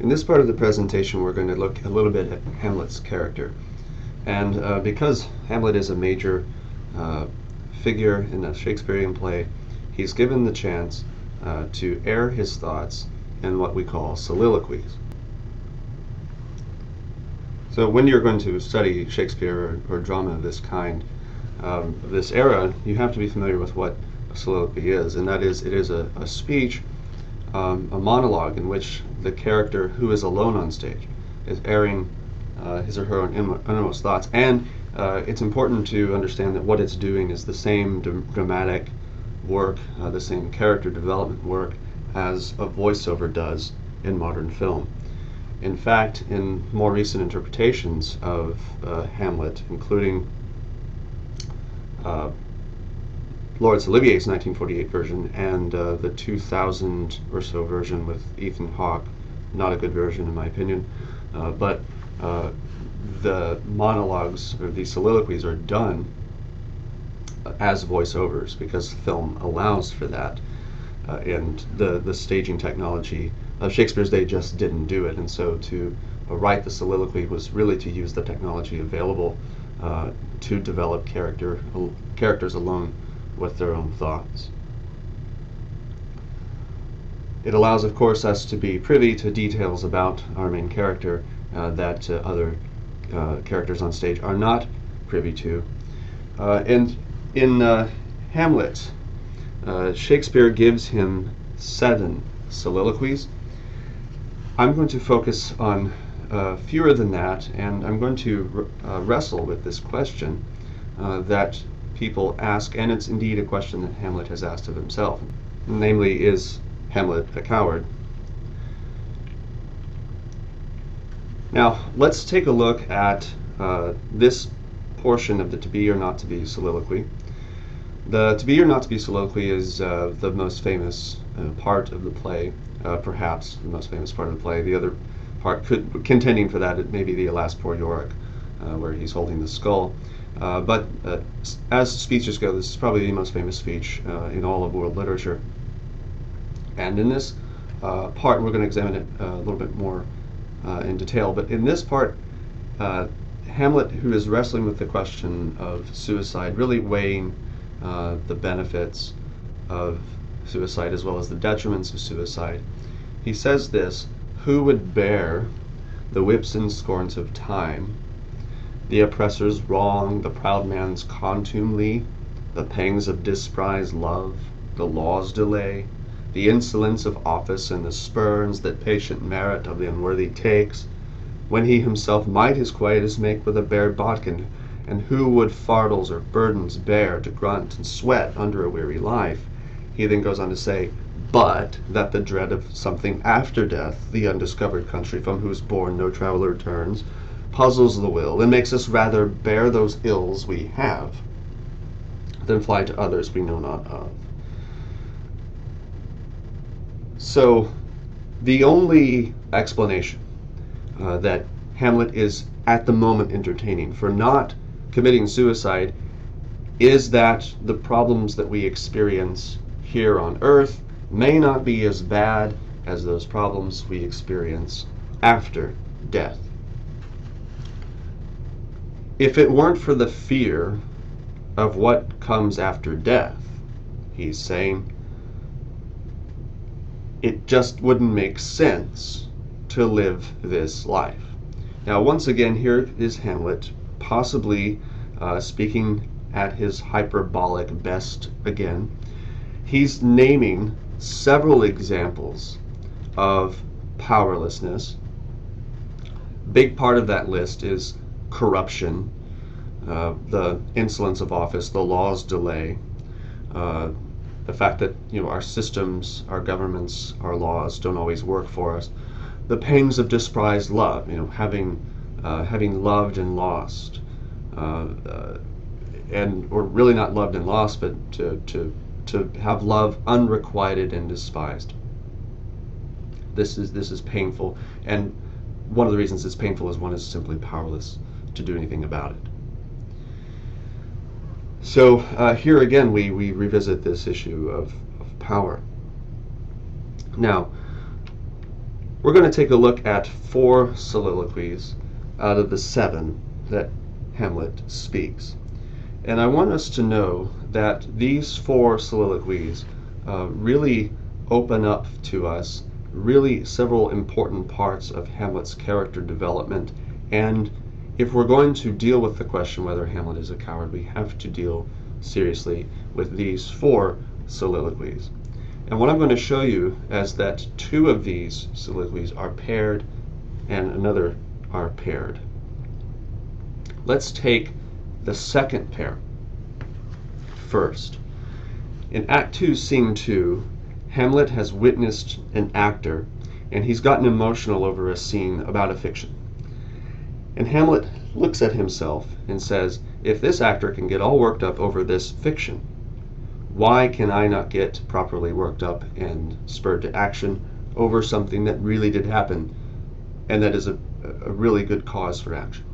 In this part of the presentation, we're going to look a little bit at Hamlet's character. And because Hamlet is a major figure in a Shakespearean play, he's given the chance to air his thoughts in what we call soliloquies. So when you're going to study Shakespeare or drama of this kind, of this era, you have to be familiar with what a soliloquy is, and that is, it is a speech, a monologue in which the character who is alone on stage is airing his or her innermost thoughts. And it's important to understand that what it's doing is the same dramatic work, the same character development work as a voiceover does in modern film. In fact, in more recent interpretations of Hamlet, including Laurence Olivier's 1948 version and the 2000 or so version with Ethan Hawke, not a good version in my opinion, but the monologues or the soliloquies are done as voiceovers because film allows for that, and the staging technology of Shakespeare's day just didn't do it, and so to write the soliloquy was really to use the technology available to develop characters alone with their own thoughts. It allows, of course, us to be privy to details about our main character that other characters on stage are not privy to. And in Hamlet, Shakespeare gives him 7 soliloquies. I'm going to focus on fewer than that, and I'm going to wrestle with this question that people ask, and it's indeed a question that Hamlet has asked of himself. Namely, is Hamlet a coward? Now, let's take a look at this portion of the to be or not to be soliloquy. The to be or not to be soliloquy is the most famous part of the play, perhaps the most famous part of the play. The other part, contending for that, it may be the Alas Poor Yorick, where he's holding the skull. But as speeches go, this is probably the most famous speech in all of world literature. And in this part, we're going to examine it a little bit more in detail. But in this part, Hamlet, who is wrestling with the question of suicide, really weighing the benefits of suicide as well as the detriments of suicide, he says this: "Who would bear the whips and scorns of time, the oppressor's wrong, the proud man's contumely, the pangs of disprised love, the law's delay, the insolence of office, and the spurns that patient merit of the unworthy takes, when he himself might his quietus make with a bare bodkin? And who would fardels or burdens bear to grunt and sweat under a weary life?" He then goes on to say, "But that the dread of something after death, the undiscovered country from whose bourne no traveller returns, puzzles the will, and makes us rather bear those ills we have, than fly to others we know not of." So the only explanation that Hamlet is at the moment entertaining for not committing suicide is that the problems that we experience here on earth may not be as bad as those problems we experience after death. If it weren't for the fear of what comes after death, he's saying, it just wouldn't make sense to live this life. Now, once again, here is Hamlet, possibly speaking at his hyperbolic best again. He's naming several examples of powerlessness. Big part of that list is corruption, the insolence of office, the law's delay, the fact that our systems, our governments, our laws don't always work for us, the pangs of despised love, having loved and lost, or really not loved and lost, but to have love unrequited and despised. This is painful, and one of the reasons it's painful is one is simply powerless to do anything about it. So here again we revisit this issue of power. Now, We're going to take a look at 4 soliloquies out of the 7 that Hamlet speaks. And I want us to know that these 4 soliloquies really open up to us really several important parts of Hamlet's character development. And if we're going to deal with the question whether Hamlet is a coward, we have to deal seriously with these 4 soliloquies. And what I'm going to show you is that 2 of these soliloquies are paired and another are paired. Let's take the second pair first. In Act 2, Scene 2, Hamlet has witnessed an actor, and he's gotten emotional over a scene about a fiction. And Hamlet looks at himself and says, if this actor can get all worked up over this fiction, why can I not get properly worked up and spurred to action over something that really did happen and that is a really good cause for action?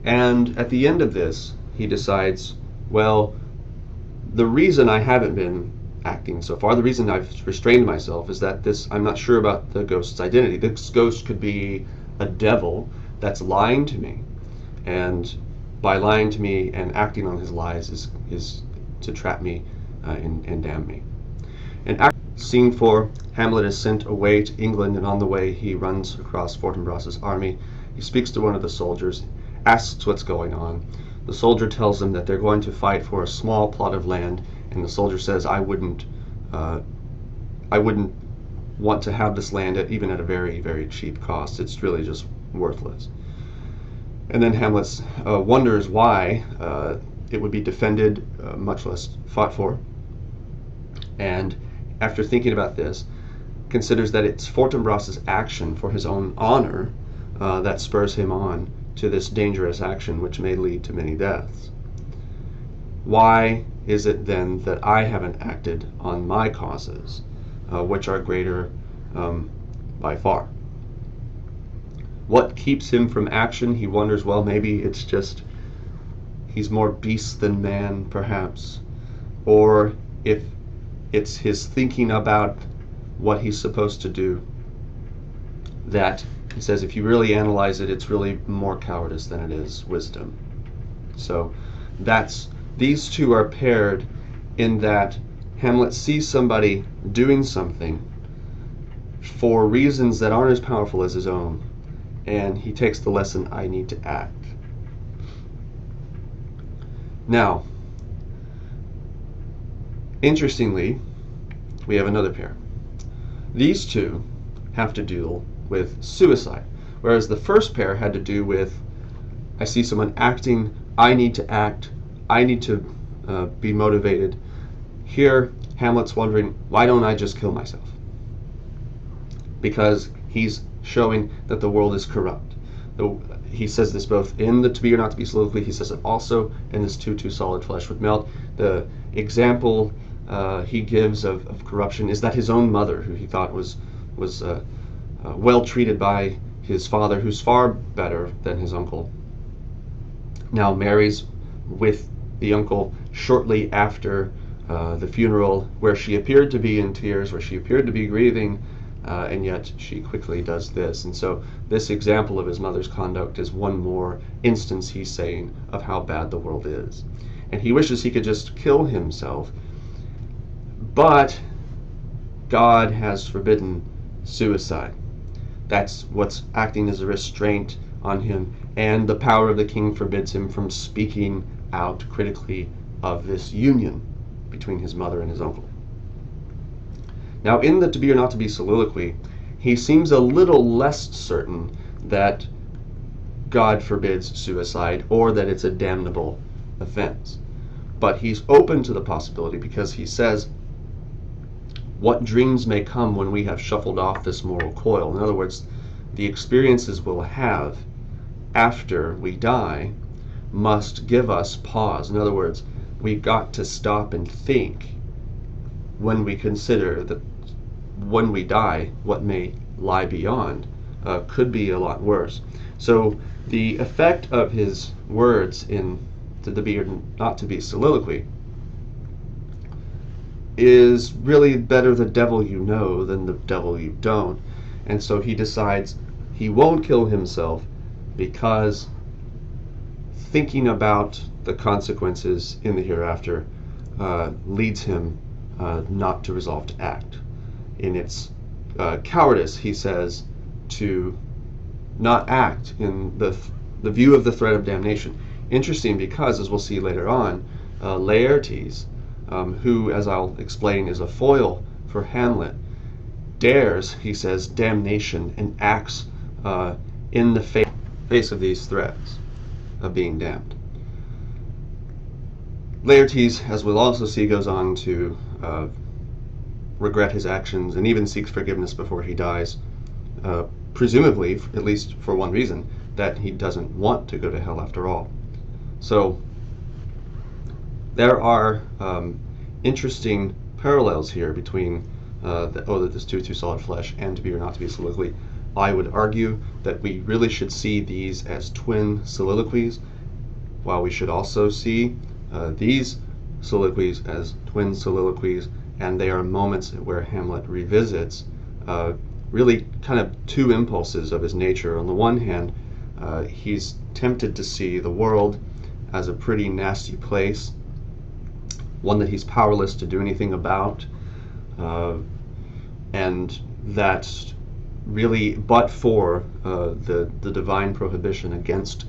And at the end of this, he decides, well, the reason I haven't been acting so far, the reason I've restrained myself, is that I'm not sure about the ghost's identity. This ghost could be a devil that's lying to me, and by lying to me and acting on his lies is to trap me and damn me. In Scene 4, Hamlet is sent away to England, and on the way he runs across Fortinbras's army. He speaks to one of the soldiers, asks what's going on. The soldier tells him that they're going to fight for a small plot of land, and the soldier says, I wouldn't want to have this land even at a very, very cheap cost. It's really just worthless. And then Hamlet wonders why it would be defended, much less fought for. And after thinking about this, considers that it's Fortinbras's action for his own honor that spurs him on to this dangerous action which may lead to many deaths. Why is it then that I haven't acted on my causes, which are greater by far? What keeps him from action? He wonders, well, maybe it's just he's more beast than man, perhaps. Or if it's his thinking about what he's supposed to do, that he says if you really analyze it, it's really more cowardice than it is wisdom. So these 2 are paired in that Hamlet sees somebody doing something for reasons that aren't as powerful as his own, and he takes the lesson, I need to act. Now, interestingly, we have another pair. These 2 have to deal with suicide, whereas the first pair had to do with, I see someone acting, I need to act, I need to be motivated. Here, Hamlet's wondering, why don't I just kill myself? Because he's showing that the world is corrupt. He says this both in the To Be or Not to Be soliloquy. He says it also in this too solid flesh would melt. The example he gives of corruption is that his own mother, who he thought was well treated by his father, who's far better than his uncle, now marries with the uncle shortly after the funeral, where she appeared to be in tears, where she appeared to be grieving, and yet she quickly does this. And so this example of his mother's conduct is one more instance, he's saying, of how bad the world is. And he wishes he could just kill himself, but God has forbidden suicide. That's what's acting as a restraint on him, and the power of the king forbids him from speaking out critically of this union between his mother and his uncle. Now, in the To Be or Not to Be soliloquy, he seems a little less certain that God forbids suicide or that it's a damnable offense. But he's open to the possibility, because he says, what dreams may come when we have shuffled off this moral coil? In other words, the experiences we'll have after we die must give us pause. In other words, we've got to stop and think when we consider that when we die, what may lie beyond could be a lot worse. So the effect of his words in the To Be or Not to Be soliloquy is really better the devil you know than the devil you don't. And so he decides he won't kill himself because thinking about the consequences in the hereafter leads him not to resolve to act. In its cowardice, he says, to not act in the view of the threat of damnation. Interesting because, as we'll see later on, Laertes, who, as I'll explain, is a foil for Hamlet, dares, he says, damnation and acts in the face of these threats of being damned. Laertes, as we'll also see, goes on to regret his actions and even seeks forgiveness before he dies, presumably, at least for one reason, that he doesn't want to go to hell after all. So there are interesting parallels here between that this too solid flesh and to be or not to be soliloquy. I would argue that we really should see these as twin soliloquies, while we should also see these soliloquies as twin soliloquies, and they are moments where Hamlet revisits really kind of two impulses of his nature. On the one hand, he's tempted to see the world as a pretty nasty place, one that he's powerless to do anything about, and that really, but for the divine prohibition against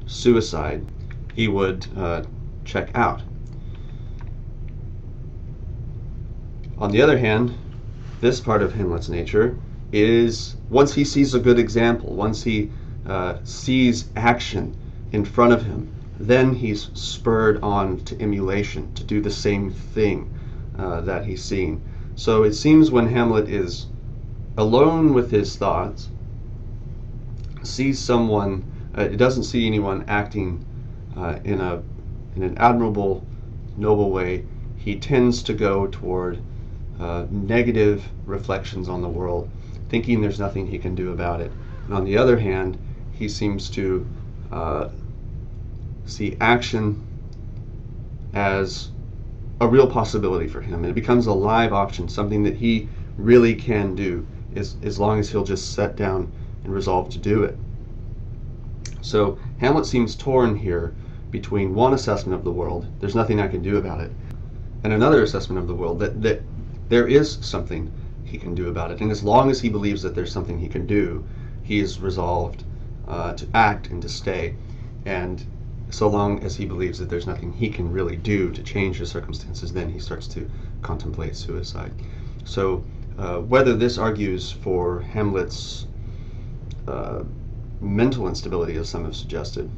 suicide, he would check out. On the other hand, this part of Hamlet's nature is, once he sees a good example, once he sees action in front of him, then he's spurred on to emulation, to do the same thing that he's seen. So it seems when Hamlet is alone with his thoughts, sees someone, it doesn't see anyone acting in an admirable, noble way, he tends to go toward negative reflections on the world, thinking there's nothing he can do about it. And on the other hand, he seems to see action as a real possibility for him. And it becomes a live option, something that he really can do, as long as he'll just sit down and resolve to do it. So Hamlet seems torn here between one assessment of the world, there's nothing I can do about it, and another assessment of the world, that there is something he can do about it. And as long as he believes that there's something he can do, he is resolved to act and to stay. And so long as he believes that there's nothing he can really do to change the circumstances, then he starts to contemplate suicide. So whether this argues for Hamlet's mental instability, as some have suggested,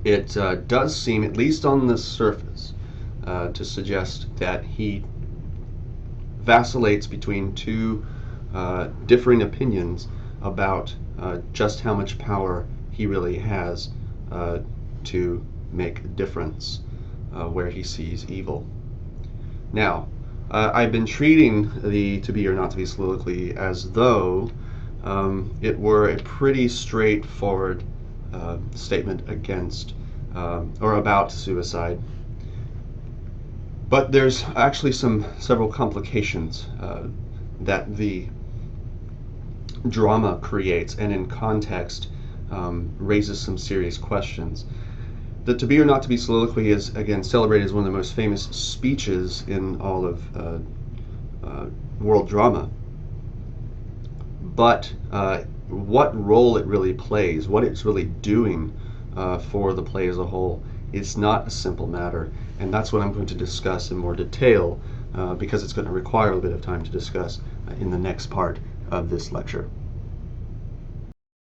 it does seem, at least on the surface, to suggest that he vacillates between two differing opinions about just how much power he really has to make a difference where he sees evil. Now, I've been treating the to be or not to be soliloquy as though it were a pretty straightforward statement against or about suicide. But there's actually several complications that the drama creates, and in context raises some serious questions. The to be or not to be soliloquy is, again, celebrated as one of the most famous speeches in all of world drama. But what role it really plays, what it's really doing for the play as a whole, is not a simple matter. And that's what I'm going to discuss in more detail because it's going to require a bit of time to discuss in the next part of this lecture.